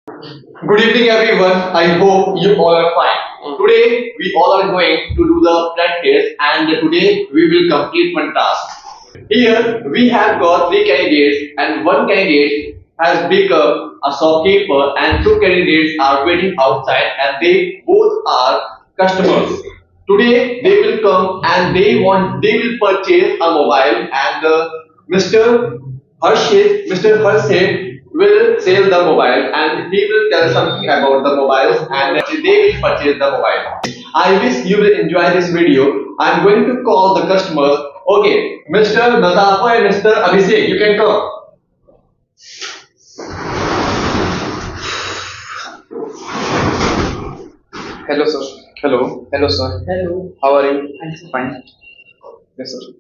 Good evening, everyone. I hope you all are fine. Today, we all are going to do the practice, and today we will complete one task. Here, we have got three candidates, and one candidate has become a shopkeeper, and two candidates are waiting outside, and they both are customers. Today, they will come and they will purchase a mobile, and Mr. Harshit will sell the mobile and he will tell something about the mobiles and they will purchase the mobile. I wish you will enjoy this video. I'm going to call the customers. Okay, Mr. Nadapo and Mr. Abhishek, you can come. Hello, sir. Hello. Hello, sir. Hello. How are you? I'm Fine. Yes, sir.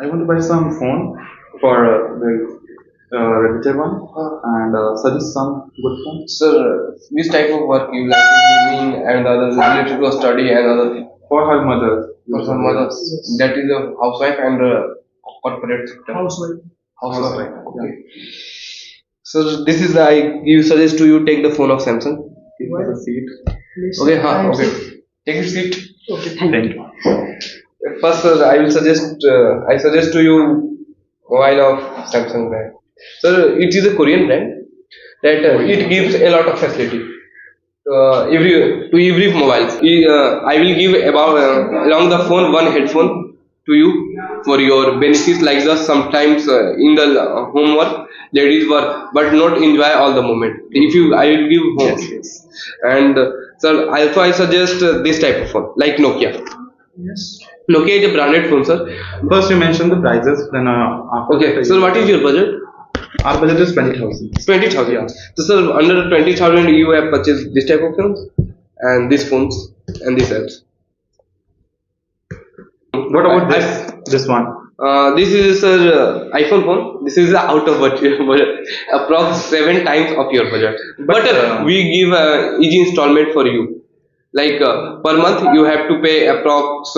I want to buy some phone for the regular one and suggest some good phone. Sir, which type of work you like gaming and other related to study and other things? For her mother. For some others, Yes. that is a housewife and corporate sector. housewife. Housewife. Okay. So this is you suggest to you take the phone of Samsung. Give us a seat. Okay, okay. Take your seat. Okay, thank Thank you. you. First, sir, I suggest to you mobile of Samsung brand. Sir, it is a Korean brand that it gives a lot of facility every mobiles. I will give about along the phone one headphone to you for your benefits, like the sometimes in the homework ladies work but not enjoy all the moment. If you I will give home. Yes. And sir, also I suggest this type of phone like Nokia. Yes. Nokia is a branded phone, sir. First you mentioned the prices, then after Okay, that sir, what is your budget? our budget is 20,000. 20,000. Yeah. So, sir, under 20,000, you have purchased this type of phones and these phones and these apps. What about this one? This is sir iPhone phone. This is out of budget, approx 7 times of your budget. But we give easy installment for you. Like per month, you have to pay approx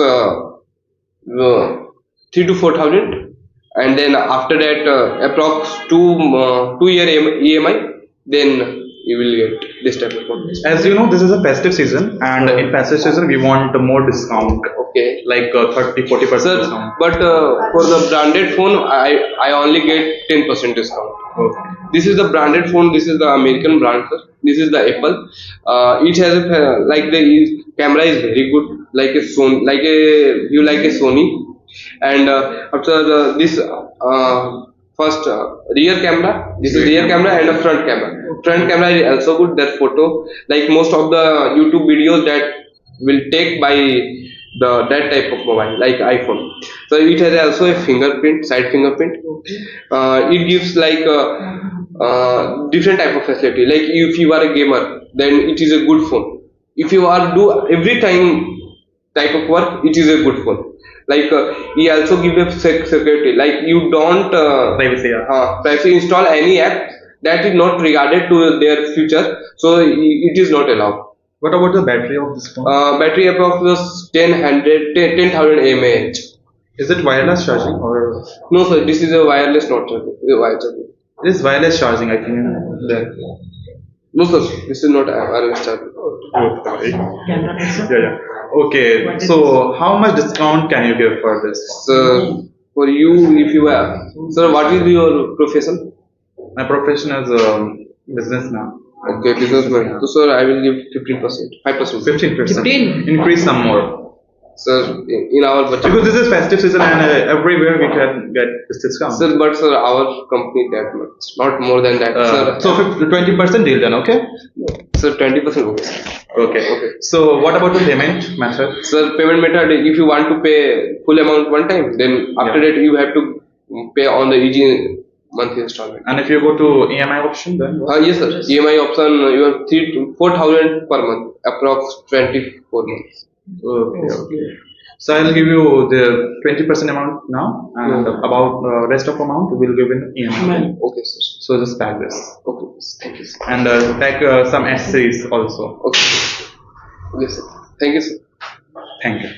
3 to 4,000, and then after that approx 2 year EMI. Then you will get this type of phone. As you know, this is a festive season, and in festive season we want more discount, Okay. like 30-40% Sir, discount. but for the branded phone, I only get 10% discount. Okay. This is the branded phone. This is the American brand, sir. This is the Apple. It has like the camera is very good, like a Sony, like a Sony, and after this first rear camera. This is rear camera and a front camera. Front camera is also good. That photo, like most of the YouTube videos that will take by that type of mobile like iPhone. So it has also a fingerprint, side fingerprint. It gives like different type of facility. Like if you are a gamer, then it is a good phone. If you are do every time type of work, it is a good phone. Like he also give a security. Like you don't Privacy, yeah. privacy install any app that is not regarded to their future. So it is not allowed. What about the battery of this phone? Battery approx 10,000 mAh. Is it wireless charging or? No, sir, this is a wireless, not charging. It is a wire charging. It is wireless charging, I think. No, sir, this is not a wireless charging. Okay. Camera person. Yeah. Okay. So, how much discount can you give for this? Sir, for you, if you are, sir, what is your profession? My profession is businessman. Okay, businessman. So, sir, I will give 15%, 5%. 15%. 15? Increase some more. Sir, in our budget. Because this is festive season and everywhere we can get this discount. Sir, but sir, our company that much, not more than that. Sir, so 20% deal then, okay? sir, 20% okay. Okay. So what about the payment method? Sir, payment method, if you want to pay full amount one time, then after that you have to pay on the easy monthly installment. And if you go to EMI option, then what? Yes, sir. EMI option, you have 3 to 4,000 per month, approx 24 months. Okay. So I'll give you the 20% amount now, and about rest of amount we'll give in EMI. Okay, sir. So just pack this, Okay, thank you, sir. and pack some accessories also. Okay. Okay, sir. Thank you, sir. Thank you.